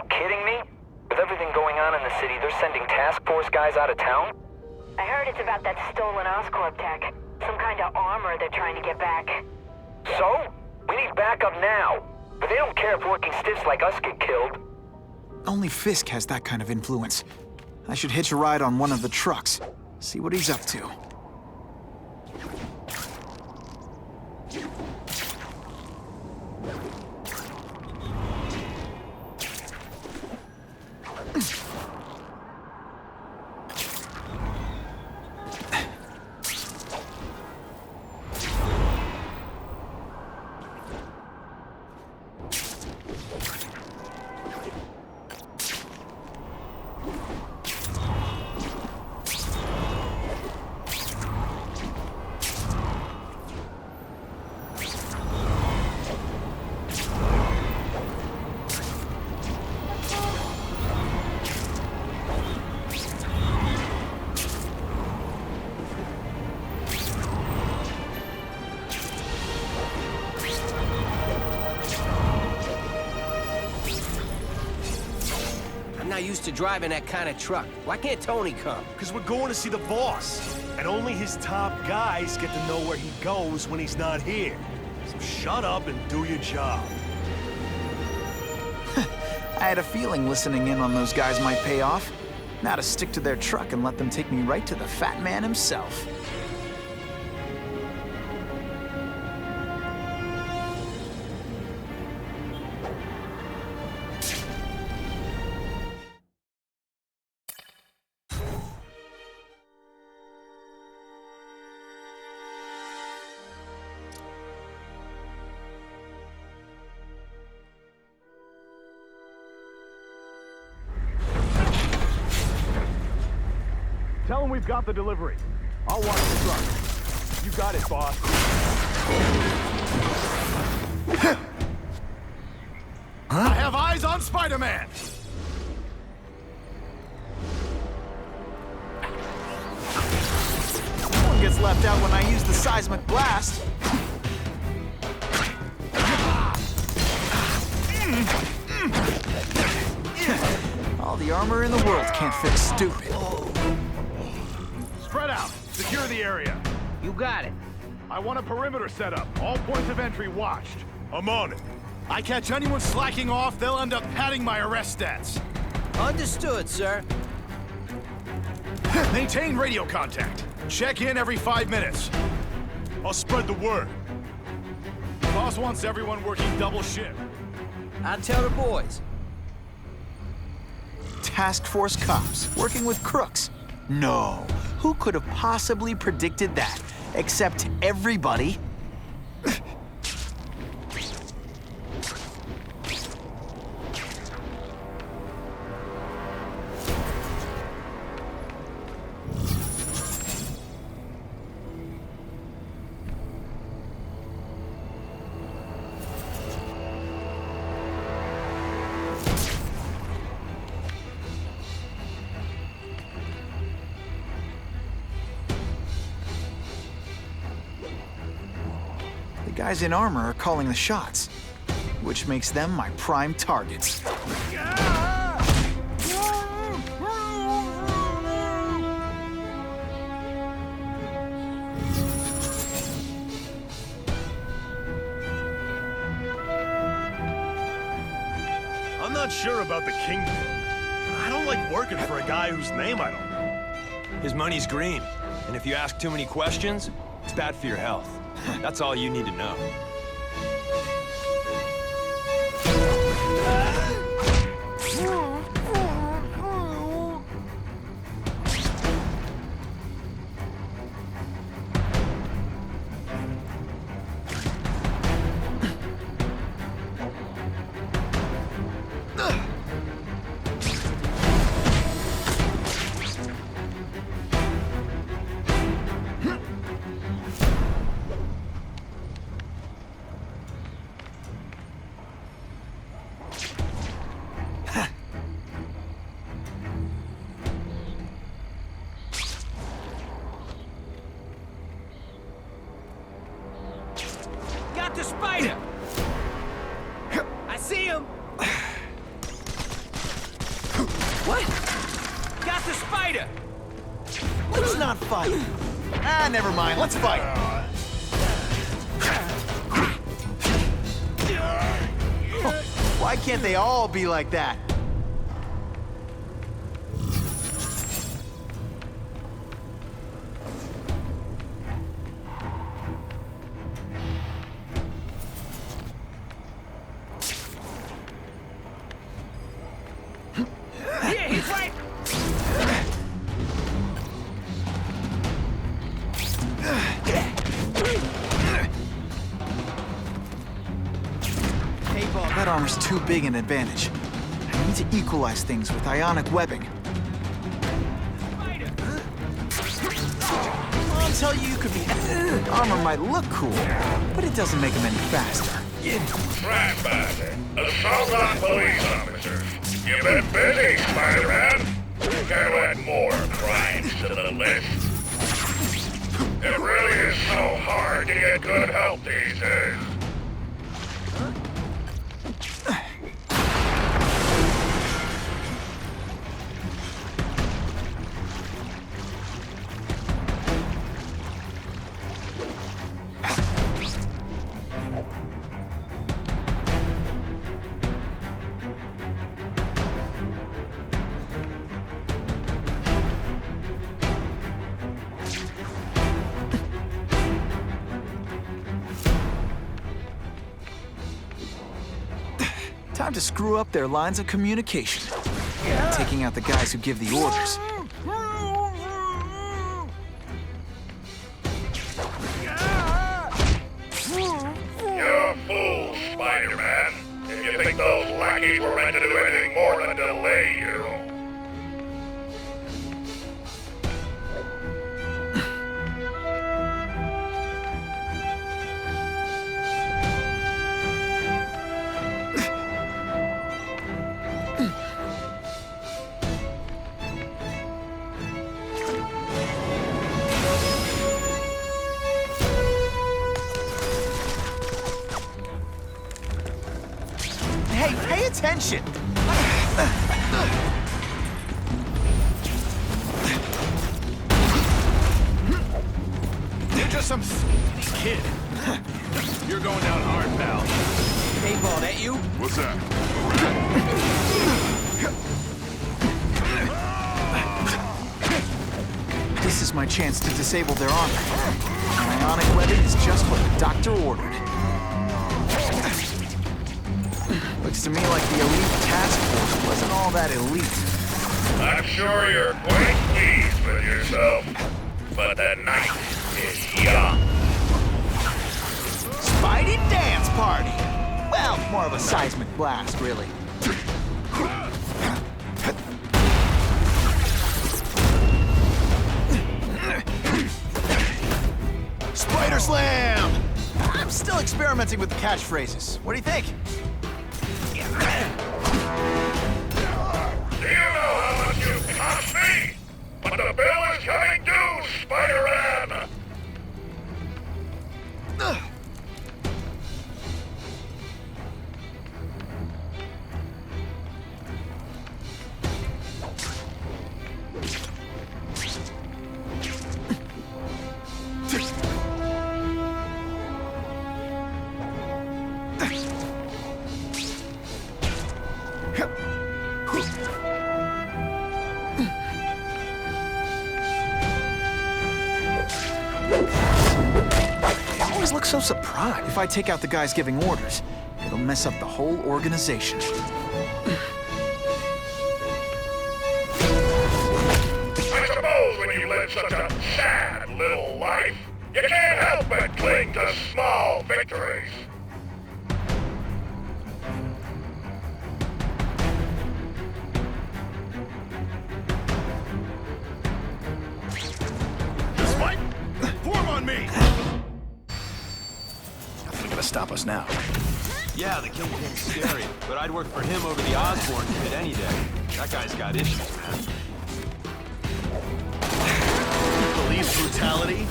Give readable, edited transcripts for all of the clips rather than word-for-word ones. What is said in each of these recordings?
kidding me? With everything going on in the city, they're sending task force guys out of town? I heard it's about that stolen Oscorp tech. Some kind of armor they're trying to get back. So? We need backup now. But they don't care if working stiffs like us get killed. Only Fisk has that kind of influence. I should hitch a ride on one of the trucks. See what he's up to. I'm not used to driving that kind of truck. Why can't Tony come? Because we're going to see the boss. And only his top guys get to know where he goes when he's not here. So shut up and do your job. I had a feeling listening in on those guys might pay off. Now to stick to their truck and let them take me right to the fat man himself. Tell him we've got the delivery. I'll watch the truck. You got it, boss. I have eyes on Spider-Man! No one gets left out when I use the seismic blast. All the armor in the world can't fix stupid. Spread out. Secure the area. You got it. I want a perimeter set up. All points of entry watched. I'm on it. I catch anyone slacking off, they'll end up padding my arrest stats. Understood, sir. Maintain radio contact. Check in every 5 minutes. I'll spread the word. Boss wants everyone working double shift. I'll tell the boys. Task Force cops working with crooks. No. Who could have possibly predicted that? Except everybody. The guys in armor are calling the shots, which makes them my prime targets. I'm not sure about the Kingpin. I don't like working for a guy whose name I don't know. His money's green, and if you ask too many questions, it's bad for your health. That's all you need to know. What? Got the spider! Let's not fight. Ah, never mind. Let's fight. Why can't they all be like that? Yeah, he's right! That armor's too big an advantage. I need to equalize things with ionic webbing. I'll tell you could be... Armor might look cool, but it doesn't make them any faster. Crime-Buster, assault on police officers. You've been busy, Spider-Man. Gotta add more crimes to the list. It really is so hard to get good help these days. Time to screw up their lines of communication. Taking out the guys who give the orders. You're a fool, Spider-Man. If you think those lackeys were meant to do anything more than delay you. Hey, pay attention! You're just some kid. You're going down hard, pal. Hey, Ball, that you? What's that? This is my chance to disable their armor. Ionic webbing is just what the doctor ordered. Looks to me like the elite task force wasn't all that elite. I'm sure you're quite pleased with yourself, but the night is young. Spidey dance party! Well, more of a seismic blast, really. Spider Slam! I'm still experimenting with the catchphrases. What do you think? Do you know how much you cost me? But the bill is coming due, Spider-Man! They always look so surprised. If I take out the guys giving orders, it'll mess up the whole organization. I suppose when you live such a sad little life, you can't help but cling to small victories. This fight? Form on me! Nothing gonna stop us now. Yeah, the Kingpin's scary, but I'd work for him over the Osborn kid any day. That guy's got issues, man. Police brutality?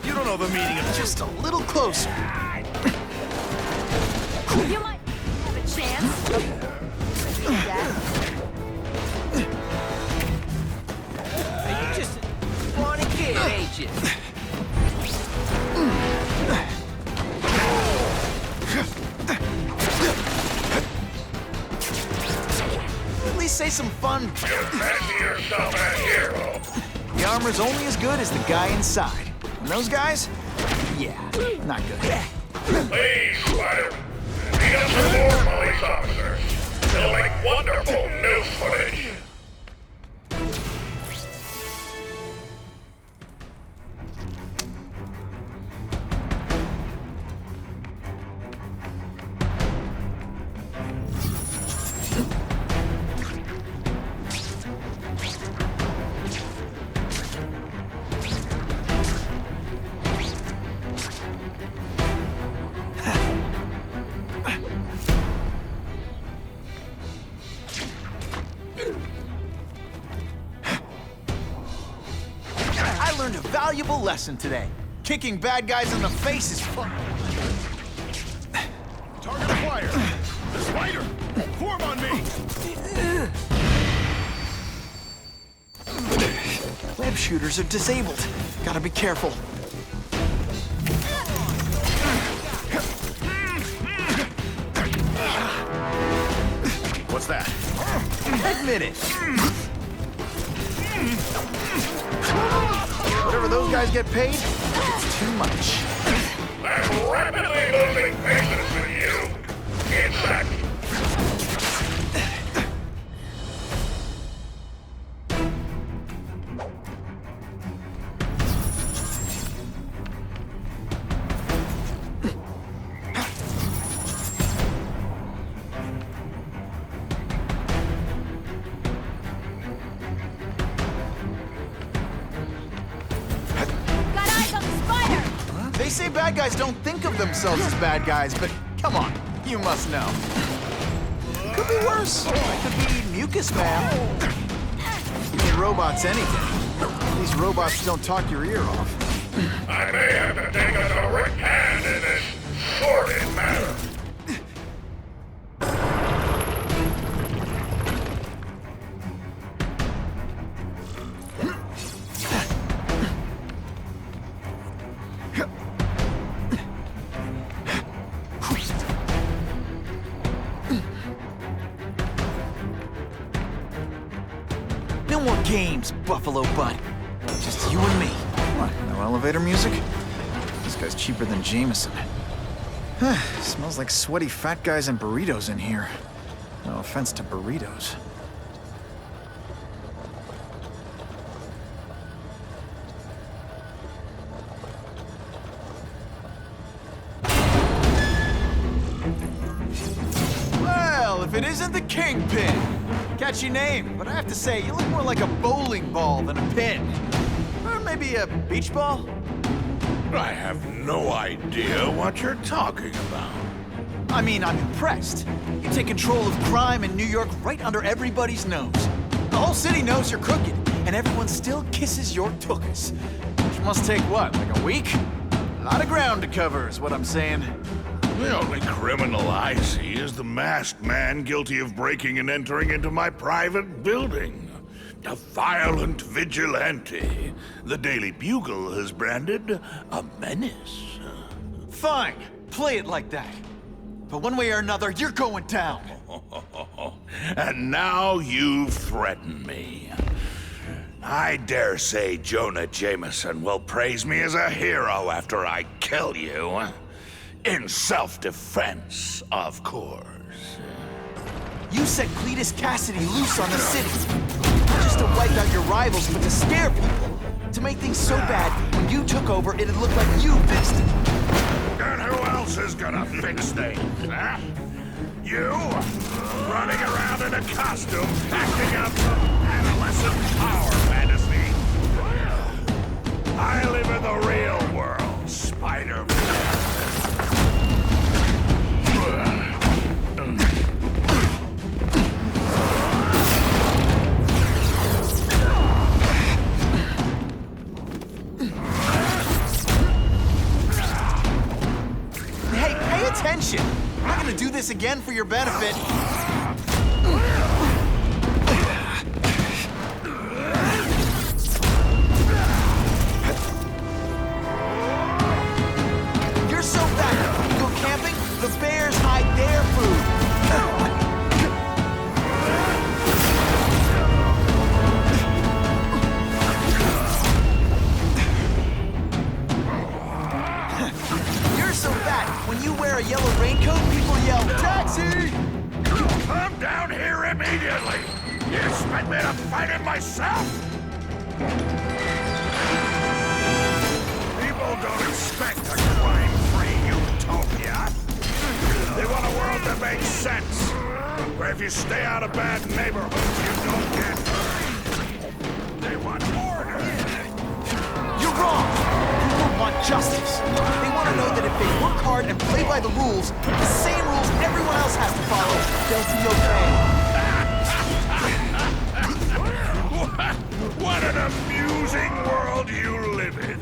You don't know the meaning of Just a little closer. You might have a chance. Yeah. shit. At least say some fun. You fancy yourself a hero. The armor's only as good as the guy inside. And those guys? Yeah, not good. Please, Spider. Meet up with more police officers. They'll make wonderful news footage. I learned a valuable lesson today. Kicking bad guys in the face is fun. Target acquired. The spider! Form on me! Web shooters are disabled. Gotta be careful. What's that? Admit it. Whatever those guys get paid, it's too much. I'm rapidly losing patience with you. Insect. Got eyes on the spider! They say bad guys don't think of themselves as bad guys, but come on, you must know. Could be worse. It could be Mucus Man. Give me robots any day. These robots don't talk your ear off. I may have to take a direct hand in this sordid matter. No more games, Buffalo Butt. Just you and me. What, no elevator music? This guy's cheaper than Jameson. Smells like sweaty fat guys and burritos in here. No offense to burritos. Well, if it isn't the Kingpin. Catchy name, but I have to say, you look more like a bowling ball than a pin. Or maybe a beach ball? I have no idea what you're talking about. I mean, I'm impressed. You take control of crime in New York right under everybody's nose. The whole city knows you're crooked, and everyone still kisses your tuchus. Which must take what, like a week? A lot of ground to cover is what I'm saying. The only criminal I see is the masked man guilty of breaking and entering into my private building. A violent vigilante. The Daily Bugle has branded a menace. Fine, play it like that. But one way or another, you're going down. And now you've threatened me. I dare say Jonah Jameson will praise me as a hero after I kill you. In self-defense, of course. You set Cletus Cassidy loose on the city. Not just to wipe out your rivals, but to scare people. To make things so bad, when you took over, it'd look like you fixed it. And who else is gonna fix things, huh? You? Running around in a costume, acting up adolescent power fantasy. I live in the real world, Spider-Man. Hey, pay attention! I'm not gonna do this again for your benefit. immediately! You expect me to fight it myself? People don't expect a crime-free utopia. They want a world that makes sense, where if you stay out of bad neighborhoods, you don't get hurt. They want order. You're wrong! People want justice. They want to know that if they work hard and play by the rules, the same rules everyone else has to follow, they'll be okay. What an amusing world you live in.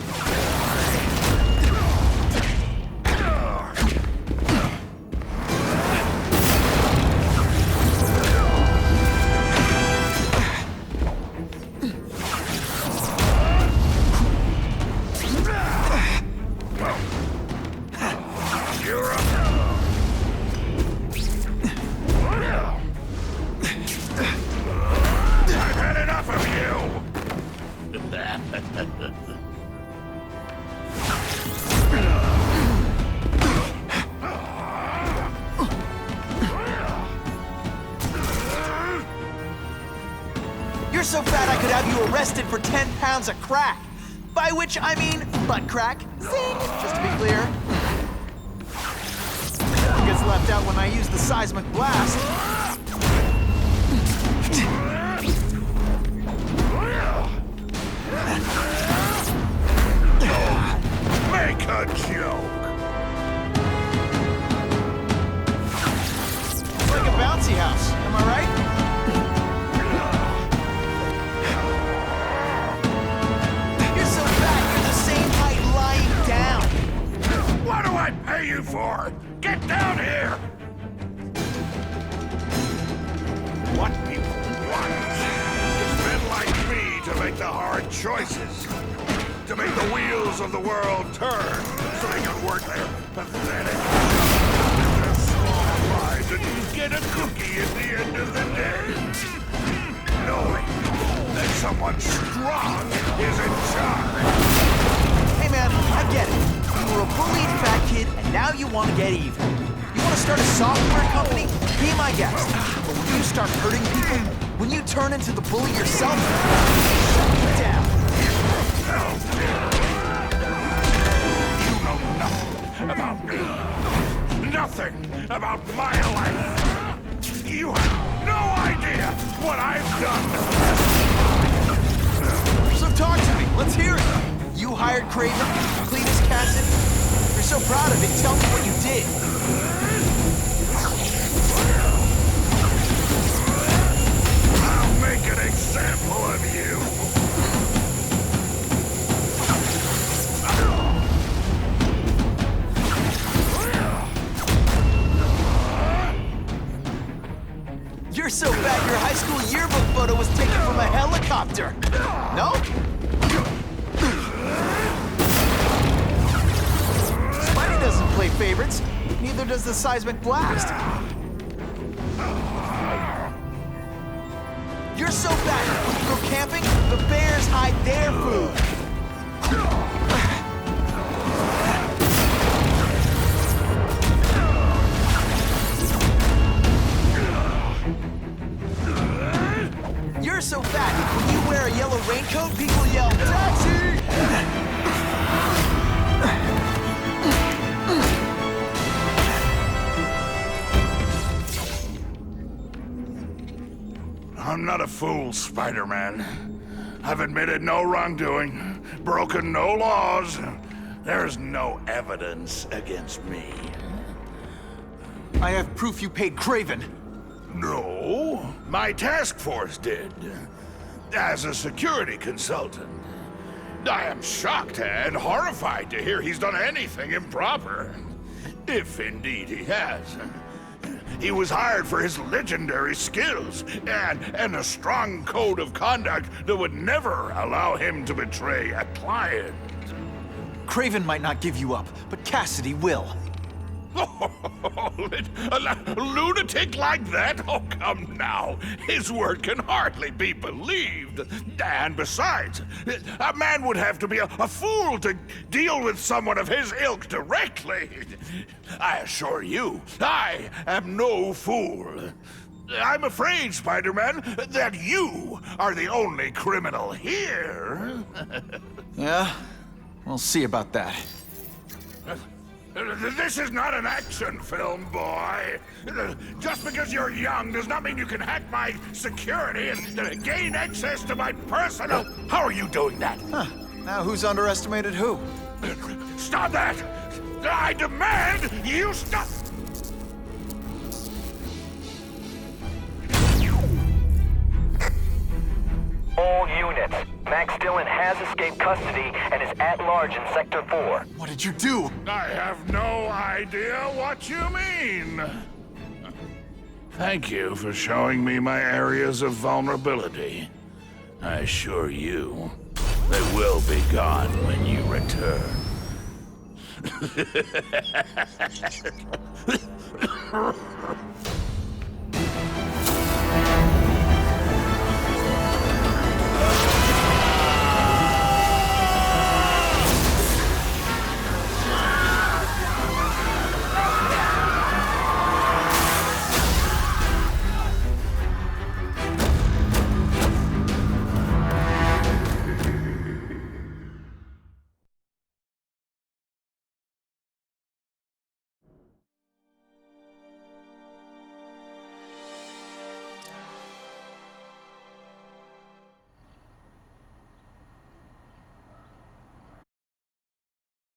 You're up. I've had enough of you. You're so fat I could have you arrested for 10 pounds of crack. By which I mean butt crack. Zing! Just to be clear. Gets left out when I use the seismic blast. Make a joke. It's like a bouncy house, am I right? You're so fat, you're the same height lying down. What do I pay you for? Get down here! What people want is men like me to make the hard choices. To make the wheels of the world turn so they can work their pathetic, small lives and get a cookie at the end of the day. Knowing that someone strong is in charge. Hey man, I get it. You were a bullied fat kid, and now you want to get even. You want to start a software company? Be my guest. But when you start hurting people, when you turn into the bully yourself, shut me down. You know nothing about me. Nothing about my life. You have no idea what I've done. So talk to me. Let's hear it. You hired Kraven, Cletus Cassidy. You're so proud of it. Tell me what you did. I'll make an example of you. You're so fat your high school yearbook photo was taken from a helicopter. No? Spidey doesn't play favorites. Neither does the seismic blast. You're so fat, when you go camping, the bears hide their food. You're so fat, when you wear a yellow raincoat, people yell, "Taxi!" I'm not a fool, Spider-Man. I've admitted no wrongdoing, broken no laws. There's no evidence against me. I have proof you paid Kraven. No, my task force did. As a security consultant. I am shocked and horrified to hear he's done anything improper. If indeed he has. He was hired for his legendary skills and a strong code of conduct that would never allow him to betray a client. Kraven might not give you up, but Cassidy will. A lunatic like that? Oh, come now. His word can hardly be believed. And besides, a man would have to be a fool to deal with someone of his ilk directly. I assure you, I am no fool. I'm afraid, Spider-Man, that you are the only criminal here. Yeah? We'll see about that. This is not an action film, boy. Just because you're young does not mean you can hack my security and gain access to my personal... How are you doing that? Huh. Now who's underestimated who? Stop that! I demand you stop! All units. Max Dillon has escaped custody and is at large in Sector 4. What did you do? I have no idea what you mean. Thank you for showing me my areas of vulnerability. I assure you, they will be gone when you return.